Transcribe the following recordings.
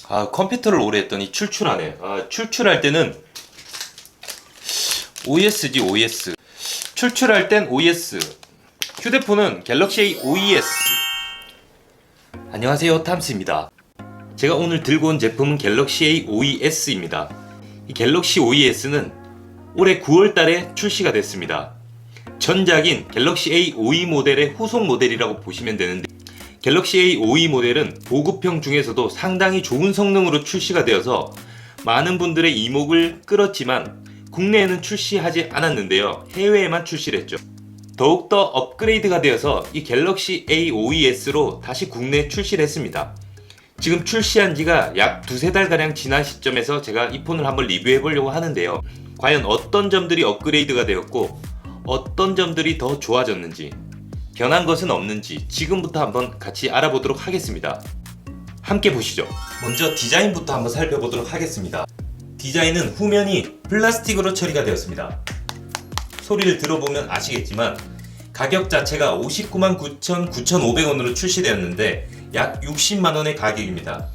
컴퓨터를 오래 했더니 출출하네. 출출할 때는 OS지, OS. 출출할 땐 OS. 휴대폰은 갤럭시 A OES. 안녕하세요, 탐스입니다. 제가 오늘 들고 온 제품은 갤럭시 A OES입니다. 이 갤럭시 OES는 올해 9월달에 출시가 됐습니다. 전작인 갤럭시 A OE 모델의 후속 모델이라고 보시면 되는데, 갤럭시 A OE 모델은 보급형 중에서도 상당히 좋은 성능으로 출시가 되어서 많은 분들의 이목을 끌었지만 국내에는 출시하지 않았는데요, 해외에만 출시를 했죠. 더욱더 업그레이드가 되어서 이 갤럭시 A OES로 다시 국내에 출시를 했습니다. 지금 출시한 지가 약 두세 달가량 지난 시점에서 제가 이 폰을 한번 리뷰해 보려고 하는데요, 과연 어떤 점들이 업그레이드가 되었고 어떤 점들이 더 좋아졌는지, 변한 것은 없는지 지금부터 한번 같이 알아보도록 하겠습니다. 함께 보시죠. 먼저 디자인부터 한번 살펴보도록 하겠습니다. 디자인은 후면이 플라스틱으로 처리가 되었습니다. 소리를 들어보면 아시겠지만 가격 자체가 59만 9,500원으로 출시되었는데 약 60만원의 가격입니다.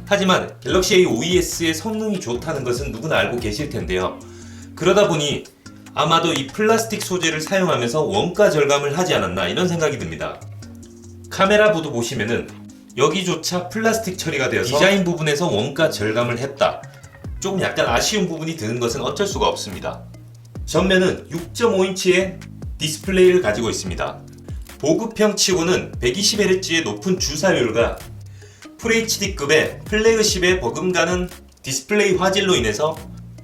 하지만 갤럭시 A OES의 성능이 좋다는 것은 누구나 알고 계실 텐데요. 그러다 보니 아마도 이 플라스틱 소재를 사용하면서 원가 절감을 하지 않았나, 이런 생각이 듭니다. 카메라 부도 보시면은 여기조차 플라스틱 처리가 되어서 디자인 부분에서 원가 절감을 했다, 조금 약간 아쉬운 부분이 드는 것은 어쩔 수가 없습니다. 전면은 6.5인치의 디스플레이를 가지고 있습니다. 보급형 치고는 120Hz의 높은 주사율과 FHD급의 플래그십에 버금가는 디스플레이 화질로 인해서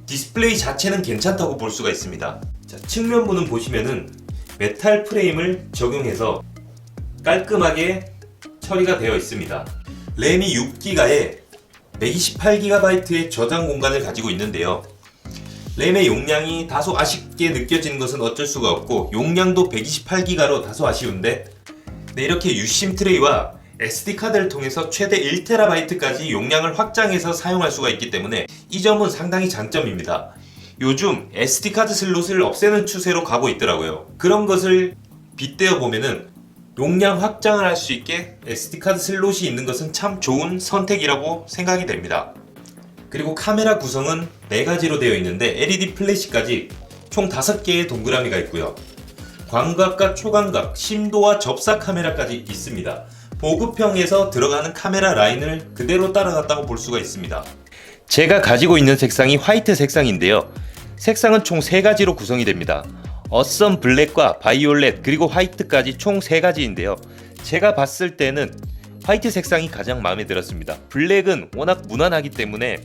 디스플레이 자체는 괜찮다고 볼 수가 있습니다. 자, 측면부는 보시면은 메탈 프레임을 적용해서 깔끔하게 처리가 되어 있습니다. 램이 6기가에 128GB의 저장 공간을 가지고 있는데요, 램의 용량이 다소 아쉽게 느껴지는 것은 어쩔 수가 없고 용량도 128기가로 다소 아쉬운데, 이렇게 유심 트레이와 SD카드를 통해서 최대 1TB까지 용량을 확장해서 사용할 수가 있기 때문에 이 점은 상당히 장점입니다. 요즘 SD카드 슬롯을 없애는 추세로 가고 있더라고요. 그런 것을 빗대어 보면은 용량 확장을 할 수 있게 SD카드 슬롯이 있는 것은 참 좋은 선택이라고 생각이 됩니다. 그리고 카메라 구성은 4가지로 되어 있는데 LED 플래시까지 총 5개의 동그라미가 있고요. 광각과 초광각, 심도와 접사 카메라까지 있습니다. 보급형에서 들어가는 카메라 라인을 그대로 따라갔다고 볼 수가 있습니다. 제가 가지고 있는 색상이 화이트 색상인데요, 색상은 총 3가지로 구성이 됩니다. 어썸 블랙과 바이올렛 그리고 화이트까지 총 3가지인데요, 제가 봤을 때는 화이트 색상이 가장 마음에 들었습니다. 블랙은 워낙 무난하기 때문에,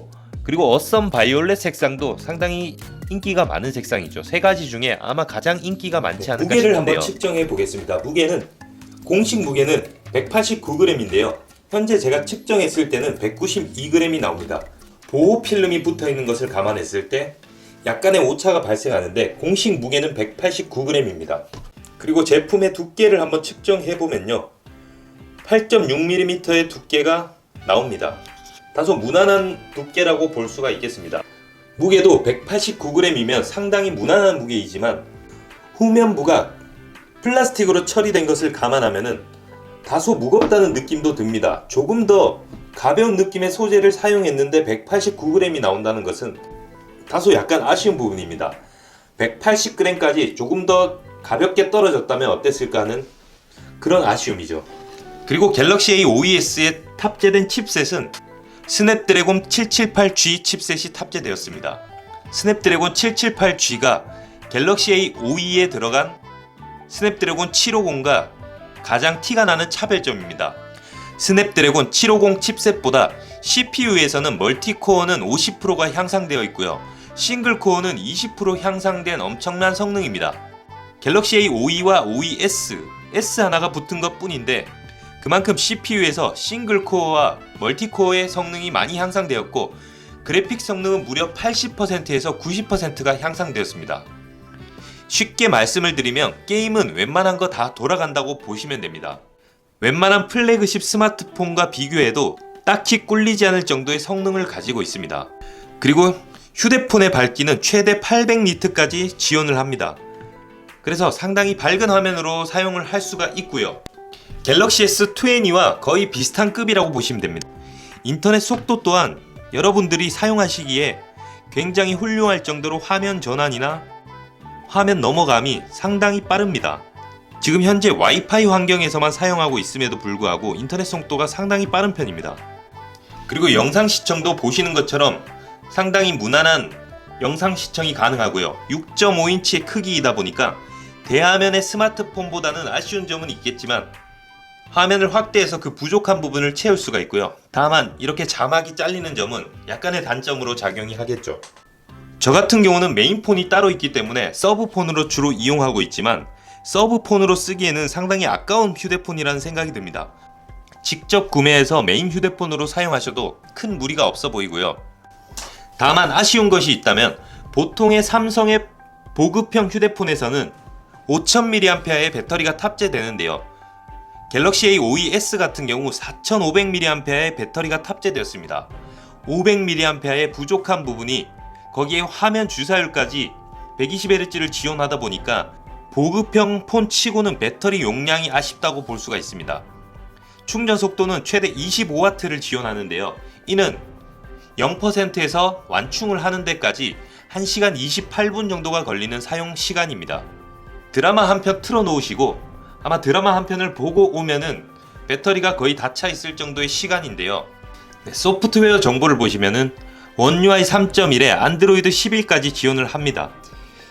그리고 어썸 바이올렛 색상도 상당히 인기가 많은 색상이죠. 3가지 중에 아마 가장 인기가 많지 않을까 싶은데요. 무게를 한번 측정해 보겠습니다. 공식 무게는 189g인데요 현재 제가 측정했을 때는 192g이 나옵니다. 보호 필름이 붙어 있는 것을 감안했을 때 약간의 오차가 발생하는데 공식 무게는 189g입니다. 그리고 제품의 두께를 한번 측정해 보면요, 8.6mm의 두께가 나옵니다. 다소 무난한 두께라고 볼 수가 있겠습니다. 무게도 189g이면 상당히 무난한 무게이지만 후면부가 플라스틱으로 처리된 것을 감안하면은 다소 무겁다는 느낌도 듭니다. 조금 더 가벼운 느낌의 소재를 사용했는데 189g이 나온다는 것은 다소 약간 아쉬운 부분입니다. 180g까지 조금 더 가볍게 떨어졌다면 어땠을까 하는 그런 아쉬움이죠. 그리고 갤럭시 A OES에 탑재된 칩셋은 스냅드래곤 778G 칩셋이 탑재되었습니다. 스냅드래곤 778G가 갤럭시 A OE에 들어간 스냅드래곤 750과 가장 티가 나는 차별점입니다. 스냅드래곤 750 칩셋보다 CPU에서는 멀티코어는 50%가 향상되어 있고요, 싱글코어는 20% 향상된 엄청난 성능입니다. 갤럭시 A OE와 OES, S 하나가 붙은 것 뿐인데 그만큼 CPU에서 싱글코어와 멀티코어의 성능이 많이 향상되었고 그래픽 성능은 무려 80%에서 90%가 향상되었습니다. 쉽게 말씀을 드리면 게임은 웬만한 거 다 돌아간다고 보시면 됩니다. 웬만한 플래그십 스마트폰과 비교해도 딱히 꿀리지 않을 정도의 성능을 가지고 있습니다. 그리고 휴대폰의 밝기는 최대 800니트까지 지원을 합니다. 그래서 상당히 밝은 화면으로 사용을 할 수가 있고요, 갤럭시 S20와 거의 비슷한 급이라고 보시면 됩니다. 인터넷 속도 또한 여러분들이 사용하시기에 굉장히 훌륭할 정도로 화면 전환이나 화면 넘어감이 상당히 빠릅니다. 지금 현재 와이파이 환경에서만 사용하고 있음에도 불구하고 인터넷 속도가 상당히 빠른 편입니다. 그리고 영상 시청도 보시는 것처럼 상당히 무난한 영상 시청이 가능하고요. 6.5인치의 크기이다 보니까 대화면의 스마트폰보다는 아쉬운 점은 있겠지만 화면을 확대해서 그 부족한 부분을 채울 수가 있고요. 다만 이렇게 자막이 잘리는 점은 약간의 단점으로 작용이 하겠죠. 저 같은 경우는 메인폰이 따로 있기 때문에 서브폰으로 주로 이용하고 있지만 서브폰으로 쓰기에는 상당히 아까운 휴대폰이라는 생각이 듭니다. 직접 구매해서 메인 휴대폰으로 사용하셔도 큰 무리가 없어 보이고요. 다만 아쉬운 것이 있다면 보통의 삼성의 보급형 휴대폰에서는 5000mAh의 배터리가 탑재되는데요. 갤럭시 A52s 같은 경우 4500mAh의 배터리가 탑재되었습니다. 500mAh의 부족한 부분이 거기에 화면 주사율까지 120Hz를 지원하다 보니까 보급형 폰 치고는 배터리 용량이 아쉽다고 볼 수가 있습니다. 충전 속도는 최대 25W를 지원하는데요. 이는 0%에서 완충을 하는 데까지 1시간 28분 정도가 걸리는 사용 시간입니다. 드라마 한 편 틀어 놓으시고 아마 드라마 한 편을 보고 오면은 배터리가 거의 다 차 있을 정도의 시간인데요. 소프트웨어 정보를 보시면은 원UI 3.1에 안드로이드 11까지 지원을 합니다.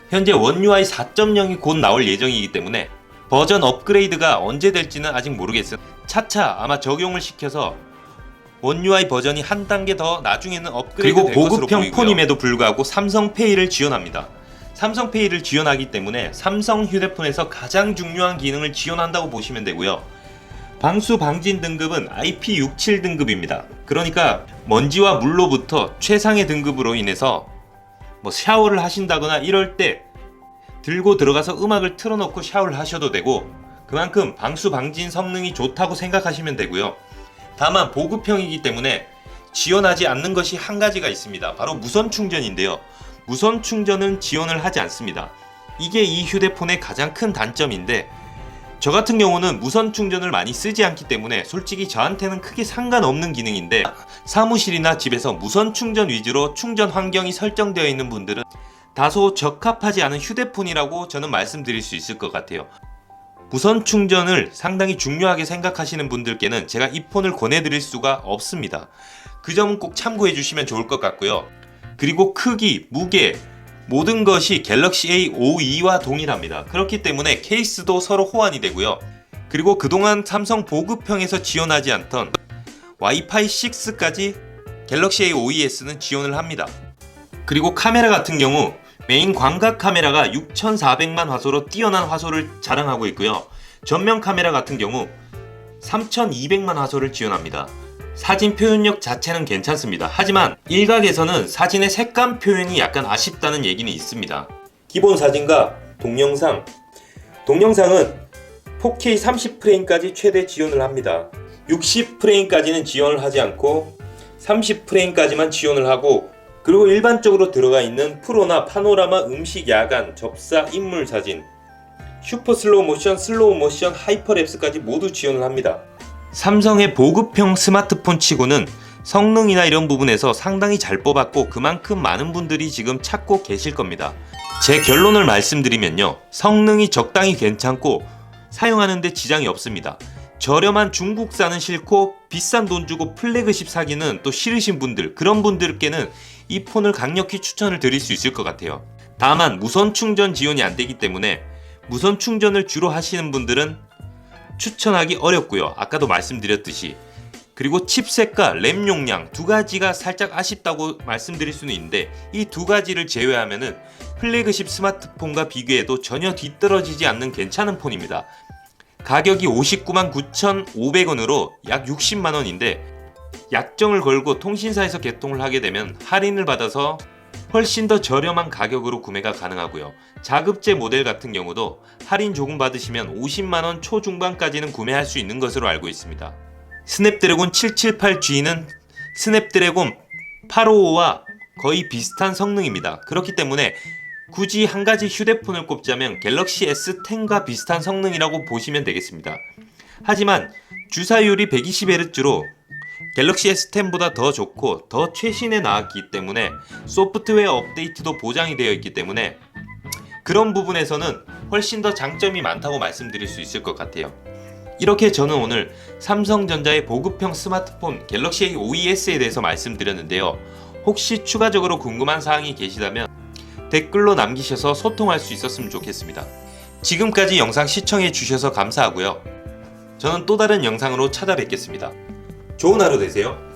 현재 원UI 4.0이 곧 나올 예정이기 때문에 버전 업그레이드가 언제 될지는 아직 모르겠어요. 차차 아마 적용을 시켜서 원UI 버전이 한 단계 더 나중에는 업그레이드 될 것으로 보이고요. 그리고 보급형 폰임에도 불구하고 삼성페이를 지원합니다. 삼성페이를 지원하기 때문에 삼성 휴대폰에서 가장 중요한 기능을 지원한다고 보시면 되고요. 방수 방진 등급은 IP67 등급입니다. 그러니까 먼지와 물로부터 최상의 등급으로 인해서 샤워를 하신다거나 이럴 때 들고 들어가서 음악을 틀어놓고 샤워를 하셔도 되고 그만큼 방수 방진 성능이 좋다고 생각하시면 되고요. 다만 보급형이기 때문에 지원하지 않는 것이 한 가지가 있습니다. 바로 무선 충전인데요. 무선 충전은 지원을 하지 않습니다. 이게 이 휴대폰의 가장 큰 단점인데 저 같은 경우는 무선 충전을 많이 쓰지 않기 때문에 솔직히 저한테는 크게 상관없는 기능인데 사무실이나 집에서 무선 충전 위주로 충전 환경이 설정되어 있는 분들은 다소 적합하지 않은 휴대폰이라고 저는 말씀드릴 수 있을 것 같아요. 무선 충전을 상당히 중요하게 생각하시는 분들께는 제가 이 폰을 권해드릴 수가 없습니다. 그 점은 꼭 참고해 주시면 좋을 것 같고요. 그리고 크기, 무게 모든 것이 갤럭시 A52와 동일합니다. 그렇기 때문에 케이스도 서로 호환이 되고요. 그리고 그동안 삼성 보급형에서 지원하지 않던 와이파이 6까지 갤럭시 A52s는 지원을 합니다. 그리고 카메라 같은 경우 메인 광각 카메라가 6400만 화소로 뛰어난 화소를 자랑하고 있고요. 전면 카메라 같은 경우 3200만 화소를 지원합니다. 사진 표현력 자체는 괜찮습니다. 하지만 일각에서는 사진의 색감 표현이 약간 아쉽다는 얘기는 있습니다. 기본 사진과 동영상은 4K 30프레임까지 최대 지원을 합니다. 60프레임까지는 지원을 하지 않고 30프레임까지만 지원을 하고 그리고 일반적으로 들어가 있는 프로나 파노라마 음식 야간 접사 인물 사진 슈퍼 슬로우 모션, 하이퍼랩스까지 모두 지원을 합니다. 삼성의 보급형 스마트폰 치고는 성능이나 이런 부분에서 상당히 잘 뽑았고 그만큼 많은 분들이 지금 찾고 계실 겁니다. 제 결론을 말씀드리면요. 성능이 적당히 괜찮고 사용하는데 지장이 없습니다. 저렴한 중국산은 싫고 비싼 돈 주고 플래그십 사기는 또 싫으신 분들, 그런 분들께는 이 폰을 강력히 추천을 드릴 수 있을 것 같아요. 다만 무선 충전 지원이 안 되기 때문에 무선 충전을 주로 하시는 분들은 추천하기 어렵고요. 아까도 말씀드렸듯이. 그리고 칩셋과 램 용량 두 가지가 살짝 아쉽다고 말씀드릴 수는 있는데 이 두 가지를 제외하면은 플래그십 스마트폰과 비교해도 전혀 뒤떨어지지 않는 괜찮은 폰입니다. 가격이 599,9,500원으로 약 60만원인데 약정을 걸고 통신사에서 개통을 하게 되면 할인을 받아서 훨씬 더 저렴한 가격으로 구매가 가능하고요. 자급제 모델 같은 경우도 할인 조금 받으시면 50만원 초중반까지는 구매할 수 있는 것으로 알고 있습니다. 스냅드래곤 778G는 스냅드래곤 855와 거의 비슷한 성능입니다. 그렇기 때문에 굳이 한 가지 휴대폰을 꼽자면 갤럭시 S10과 비슷한 성능이라고 보시면 되겠습니다. 하지만 주사율이 120Hz로 갤럭시 S10보다 더 좋고 더 최신에 나왔기 때문에 소프트웨어 업데이트도 보장이 되어 있기 때문에 그런 부분에서는 훨씬 더 장점이 많다고 말씀드릴 수 있을 것 같아요. 이렇게 저는 오늘 삼성전자의 보급형 스마트폰 갤럭시 A 5ES에 대해서 말씀드렸는데요. 혹시 추가적으로 궁금한 사항이 계시다면 댓글로 남기셔서 소통할 수 있었으면 좋겠습니다. 지금까지 영상 시청해 주셔서 감사하고요. 저는 또 다른 영상으로 찾아뵙겠습니다. 좋은 하루 되세요.